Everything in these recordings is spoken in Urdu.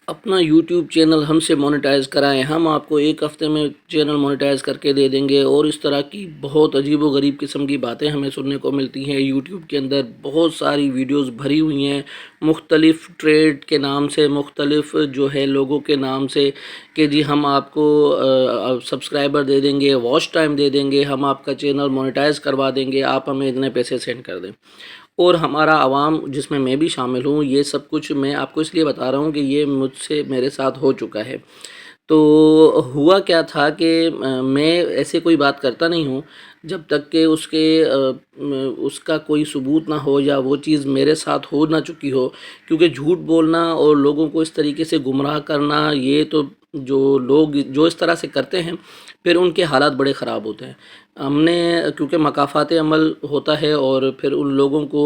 اپنا یوٹیوب چینل ہم سے مونیٹائز کرائیں، ہم آپ کو ایک ہفتے میں چینل مونیٹائز کر کے دے دیں گے، اور اس طرح کی بہت عجیب و غریب قسم کی باتیں ہمیں سننے کو ملتی ہیں۔ یوٹیوب کے اندر بہت ساری ویڈیوز بھری ہوئی ہیں مختلف ٹریڈ کے نام سے، مختلف جو ہے لوگوں کے نام سے، کہ جی ہم آپ کو سبسکرائبر دے دیں گے، واچ ٹائم دے دیں گے، ہم آپ کا چینل مونیٹائز کروا دیں گے، آپ ہمیں اتنے پیسے سینڈ کر دیں۔ اور ہمارا عوام جس میں بھی شامل ہوں، یہ سب کچھ میں آپ کو اس لیے بتا رہا ہوں کہ یہ میرے ساتھ ہو چکا ہے۔ تو ہوا کیا تھا کہ میں ایسے کوئی بات کرتا نہیں ہوں جب تک کہ اس کا کوئی ثبوت نہ ہو یا وہ چیز میرے ساتھ ہو نہ چکی ہو، کیونکہ جھوٹ بولنا اور لوگوں کو اس طریقے سے گمراہ کرنا، یہ تو جو لوگ جو اس طرح سے کرتے ہیں پھر ان کے حالات بڑے خراب ہوتے ہیں۔ ہم نے کیونکہ مکافات عمل ہوتا ہے، اور پھر ان لوگوں کو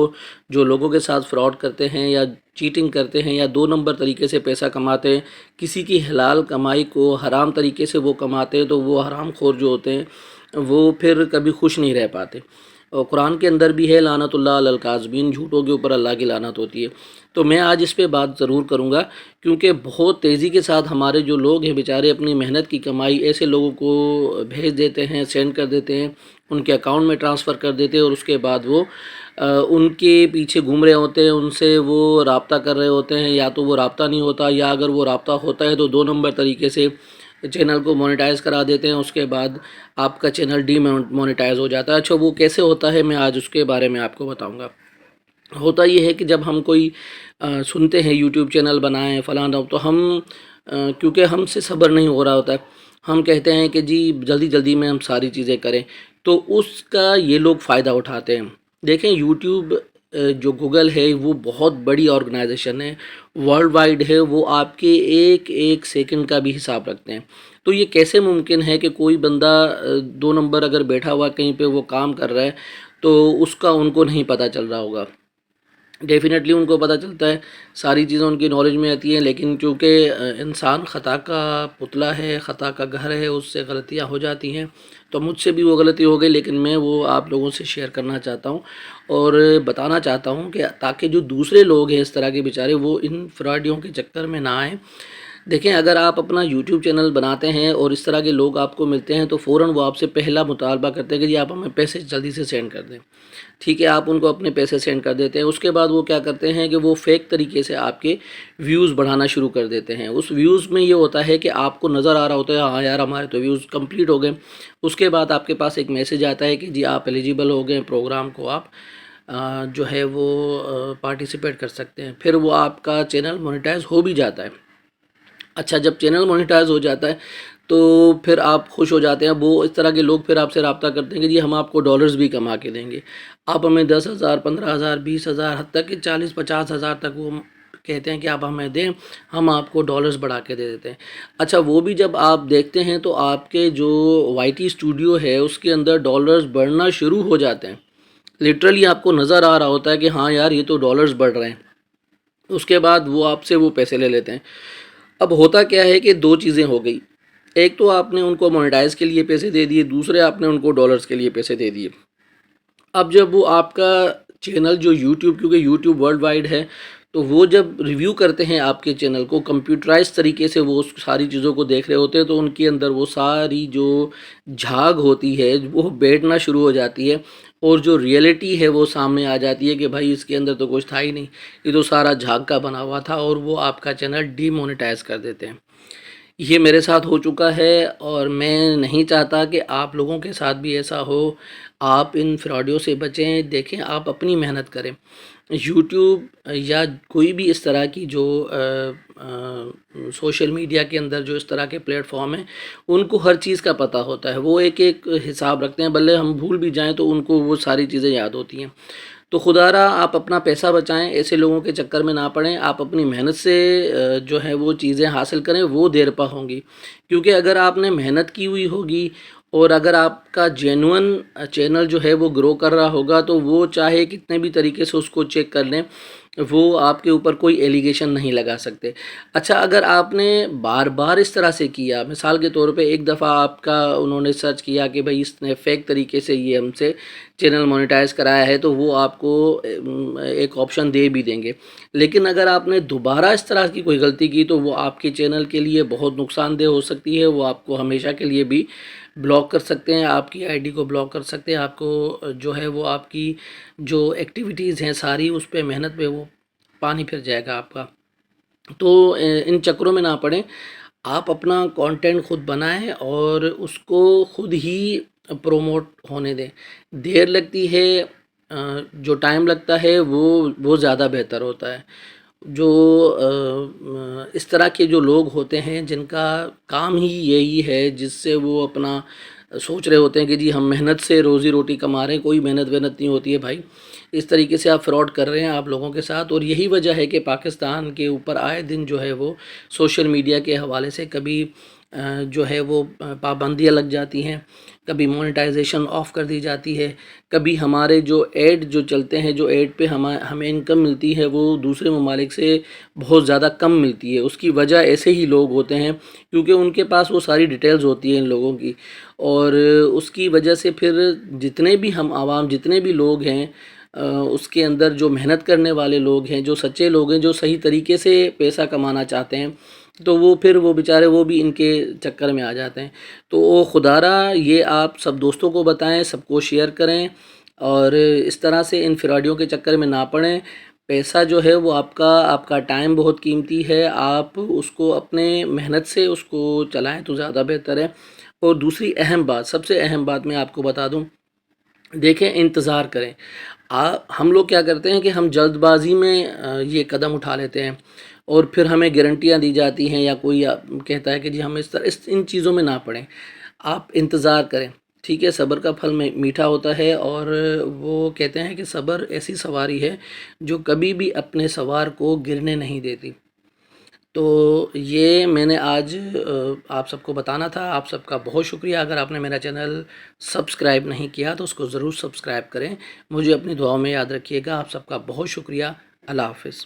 جو لوگوں کے ساتھ فراڈ کرتے ہیں یا چیٹنگ کرتے ہیں یا دو نمبر طریقے سے پیسہ کماتے ہیں، کسی کی حلال کمائی کو حرام طریقے سے وہ کماتے ہیں، تو وہ حرام خور جو ہوتے ہیں وہ پھر کبھی خوش نہیں رہ پاتے۔ اور قرآن کے اندر بھی ہے لعنت اللہ علی الکاذبین، جھوٹوں کے اوپر اللہ کی لعنت ہوتی ہے۔ تو میں آج اس پہ بات ضرور کروں گا، کیونکہ بہت تیزی کے ساتھ ہمارے جو لوگ ہیں بیچارے اپنی محنت کی کمائی ایسے لوگوں کو بھیج دیتے ہیں، سینڈ کر دیتے ہیں، ان کے اکاؤنٹ میں ٹرانسفر کر دیتے ہیں، اور اس کے بعد وہ ان کے پیچھے گھوم رہے ہوتے ہیں، ان سے وہ رابطہ کر رہے ہوتے ہیں، یا تو وہ رابطہ نہیں ہوتا، یا اگر وہ رابطہ ہوتا ہے تو دو نمبر طریقے سے چینل کو مونیٹائز کرا دیتے ہیں، اس کے بعد آپ کا چینل ڈی مونیٹائز ہو جاتا ہے۔ اچھا وہ کیسے ہوتا ہے، میں آج اس کے بارے میں آپ کو بتاؤں گا۔ ہوتا یہ ہے کہ جب ہم کوئی سنتے ہیں یوٹیوب چینل بنائیں فلانا، تو ہم کیونکہ ہم سے صبر نہیں ہو رہا ہوتا ہے، ہم کہتے ہیں کہ جی جلدی جلدی میں ہم ساری چیزیں کریں، تو اس کا یہ لوگ فائدہ اٹھاتے ہیں۔ دیکھیں یوٹیوب جو گوگل ہے وہ بہت بڑی آرگنائزیشن ہے، ورلڈ وائڈ ہے، وہ آپ کے ایک ایک سیکنڈ کا بھی حساب رکھتے ہیں۔ تو یہ کیسے ممکن ہے کہ کوئی بندہ دو نمبر اگر بیٹھا ہوا کہیں پہ وہ کام کر رہا ہے تو اس کا ان کو نہیں پتہ چل رہا ہوگا؟ ڈیفینیٹلی ان کو پتہ چلتا ہے، ساری چیزیں ان کی نالج میں آتی ہیں، لیکن چونکہ انسان خطا کا پتلا ہے، خطا کا گھر ہے، اس سے غلطیاں ہو جاتی ہیں۔ تو مجھ سے بھی وہ غلطی ہو گئی، لیکن میں وہ آپ لوگوں سے شیئر کرنا چاہتا ہوں اور بتانا چاہتا ہوں کہ تاکہ جو دوسرے لوگ ہیں اس طرح کے بیچارے، وہ ان فراڈیوں کے چکر میں نہ آئیں۔ دیکھیں اگر آپ اپنا یوٹیوب چینل بناتے ہیں اور اس طرح کے لوگ آپ کو ملتے ہیں، تو فوراً وہ آپ سے پہلا مطالبہ کرتے ہیں کہ جی آپ ہمیں پیسے جلدی سے سینڈ کر دیں۔ ٹھیک ہے، آپ ان کو اپنے پیسے سینڈ کر دیتے ہیں، اس کے بعد وہ کیا کرتے ہیں کہ وہ فیک طریقے سے آپ کے ویوز بڑھانا شروع کر دیتے ہیں۔ اس ویوز میں یہ ہوتا ہے کہ آپ کو نظر آ رہا ہوتا ہے ہاں یار ہمارے تو ویوز کمپلیٹ ہو گئے، اس کے بعد آپ کے پاس ایک میسج آتا ہے کہ جی آپ ایلیجیبل ہو گئے، پروگرام کو آپ جو ہے وہ پارٹیسپیٹ کر سکتے ہیں۔ پھر وہ آپ کا چینل مونیٹائز ہو بھی جاتا ہے۔ اچھا جب چینل مونیٹائز ہو جاتا ہے تو پھر آپ خوش ہو جاتے ہیں، وہ اس طرح کے لوگ پھر آپ سے رابطہ کرتے ہیں کہ جی ہم آپ کو ڈالرز بھی کما کے دیں گے، آپ ہمیں 10,000 15,000 20,000 حتیٰ کہ 40-50,000 تک وہ کہتے ہیں کہ آپ ہمیں دیں، ہم آپ کو ڈالرز بڑھا کے دے دیتے ہیں۔ اچھا وہ بھی جب آپ دیکھتے ہیں تو آپ کے جو وائی ٹی اسٹوڈیو ہے اس کے اندر ڈالرز بڑھنا شروع ہو جاتے ہیں، لٹرلی آپ کو نظر آ رہا ہوتا ہے کہ ہاں یار یہ تو ڈالرز بڑھ رہے ہیں۔ اس کے بعد وہ آپ سے وہ پیسے لے لیتے ہیں۔ اب ہوتا کیا ہے کہ دو چیزیں ہو گئی، ایک تو آپ نے ان کو مونیٹائز کے لیے پیسے دے دیے، دوسرے آپ نے ان کو ڈالرز کے لیے پیسے دے دیے۔ اب جب وہ آپ کا چینل جو یوٹیوب، کیونکہ یوٹیوب ورلڈ وائڈ ہے، تو وہ جب ریویو کرتے ہیں آپ کے چینل کو کمپیوٹرائز طریقے سے، وہ اس ساری چیزوں کو دیکھ رہے ہوتے ہیں، تو ان کے اندر وہ ساری جو جھاگ ہوتی ہے وہ بیٹھنا شروع ہو جاتی ہے، اور جو ریئلٹی ہے وہ سامنے آ جاتی ہے کہ بھائی اس کے اندر تو کچھ تھا ہی نہیں، یہ تو سارا جھاگ کا بنا ہوا تھا، اور وہ آپ کا چینل ڈی مونیٹائز کر دیتے ہیں۔ یہ میرے ساتھ ہو چکا ہے، اور میں نہیں چاہتا کہ آپ لوگوں کے ساتھ بھی ایسا ہو۔ آپ ان فراڈیوں سے بچیں۔ دیکھیں آپ اپنی محنت کریں، یوٹیوب یا کوئی بھی اس طرح کی جو سوشل میڈیا کے اندر جو اس طرح کے پلیٹ فارم ہیں، ان کو ہر چیز کا پتہ ہوتا ہے، وہ ایک ایک حساب رکھتے ہیں، بھلے ہم بھول بھی جائیں تو ان کو وہ ساری چیزیں یاد ہوتی ہیں۔ تو خدا را آپ اپنا پیسہ بچائیں، ایسے لوگوں کے چکر میں نہ پڑیں، آپ اپنی محنت سے جو ہے وہ چیزیں حاصل کریں، وہ دیر پا ہوں گی، کیونکہ اگر آپ نے محنت کی ہوئی ہوگی اور اگر آپ کا جینون چینل جو ہے وہ گرو کر رہا ہوگا، تو وہ چاہے کتنے بھی طریقے سے اس کو چیک کر لیں، وہ آپ کے اوپر کوئی ایلیگیشن نہیں لگا سکتے۔ اچھا اگر آپ نے بار بار اس طرح سے کیا، مثال کے طور پہ ایک دفعہ آپ کا انہوں نے سرچ کیا کہ بھئی اس نے فیک طریقے سے یہ ہم سے چینل مونیٹائز کرایا ہے تو وہ آپ کو ایک آپشن دے بھی دیں گے. لیکن اگر آپ نے دوبارہ اس طرح کی کوئی غلطی کی تو وہ آپ کے چینل کے لیے بہت نقصان دہ ہو سکتی ہے. وہ آپ کو ہمیشہ کے لیے بھی بلاک کر سکتے ہیں، آپ کی آئی ڈی کو بلاک کر سکتے ہیں. آپ کو جو ہے وہ آپ کی جو ایکٹیویٹیز ہیں ساری اس پہ محنت پہ وہ پانی پھر جائے گا آپ کا. تو ان چکروں میں نہ پڑیں. آپ اپنا کانٹینٹ خود بنائیں اور اس کو خود ہی پروموٹ ہونے دیں. دیر لگتی ہے، جو ٹائم لگتا ہے وہ زیادہ بہتر ہوتا ہے. جو اس طرح کے جو لوگ ہوتے ہیں جن کا کام ہی یہی ہے، جس سے وہ اپنا سوچ رہے ہوتے ہیں کہ جی ہم محنت سے روزی روٹی کما رہے ہیں، کوئی محنت نہیں ہوتی ہے بھائی. اس طریقے سے آپ فراڈ کر رہے ہیں آپ لوگوں کے ساتھ. اور یہی وجہ ہے کہ پاکستان کے اوپر آئے دن جو ہے وہ سوشل میڈیا کے حوالے سے کبھی جو ہے وہ پابندیاں لگ جاتی ہیں، کبھی مونیٹائزیشن آف کر دی جاتی ہے، کبھی ہمارے جو ایڈ جو چلتے ہیں، جو ایڈ پہ ہمیں انکم ملتی ہے وہ دوسرے ممالک سے بہت زیادہ کم ملتی ہے. اس کی وجہ ایسے ہی لوگ ہوتے ہیں کیونکہ ان کے پاس وہ ساری ڈیٹیلز ہوتی ہیں ان لوگوں کی. اور اس کی وجہ سے پھر جتنے بھی ہم عوام، جتنے بھی لوگ ہیں اس کے اندر جو محنت کرنے والے لوگ ہیں، جو سچے لوگ ہیں، جو صحیح طریقے سے پیسہ کمانا چاہتے ہیں، تو وہ پھر وہ بیچارے وہ بھی ان کے چکر میں آ جاتے ہیں. تو خدا را یہ آپ سب دوستوں کو بتائیں، سب کو شیئر کریں اور اس طرح سے ان فراڈیوں کے چکر میں نہ پڑیں. پیسہ جو ہے وہ آپ کا ٹائم بہت قیمتی ہے. آپ اس کو اپنے محنت سے اس کو چلائیں تو زیادہ بہتر ہے. اور دوسری اہم بات، سب سے اہم بات میں آپ کو بتا دوں، دیکھیں انتظار کریں. ہم لوگ کیا کرتے ہیں کہ ہم جلد بازی میں یہ قدم اٹھا لیتے ہیں اور پھر ہمیں گارنٹیاں دی جاتی ہیں یا کوئی کہتا ہے کہ جی ہم ان چیزوں میں نہ پڑیں. آپ انتظار کریں، ٹھیک ہے. صبر کا پھل میٹھا ہوتا ہے اور وہ کہتے ہیں کہ صبر ایسی سواری ہے جو کبھی بھی اپنے سوار کو گرنے نہیں دیتی. تو یہ میں نے آج آپ سب کو بتانا تھا. آپ سب کا بہت شکریہ. اگر آپ نے میرا چینل سبسکرائب نہیں کیا تو اس کو ضرور سبسکرائب کریں. مجھے اپنی دعاؤں میں یاد رکھیے گا. آپ سب کا بہت شکریہ. اللہ حافظ.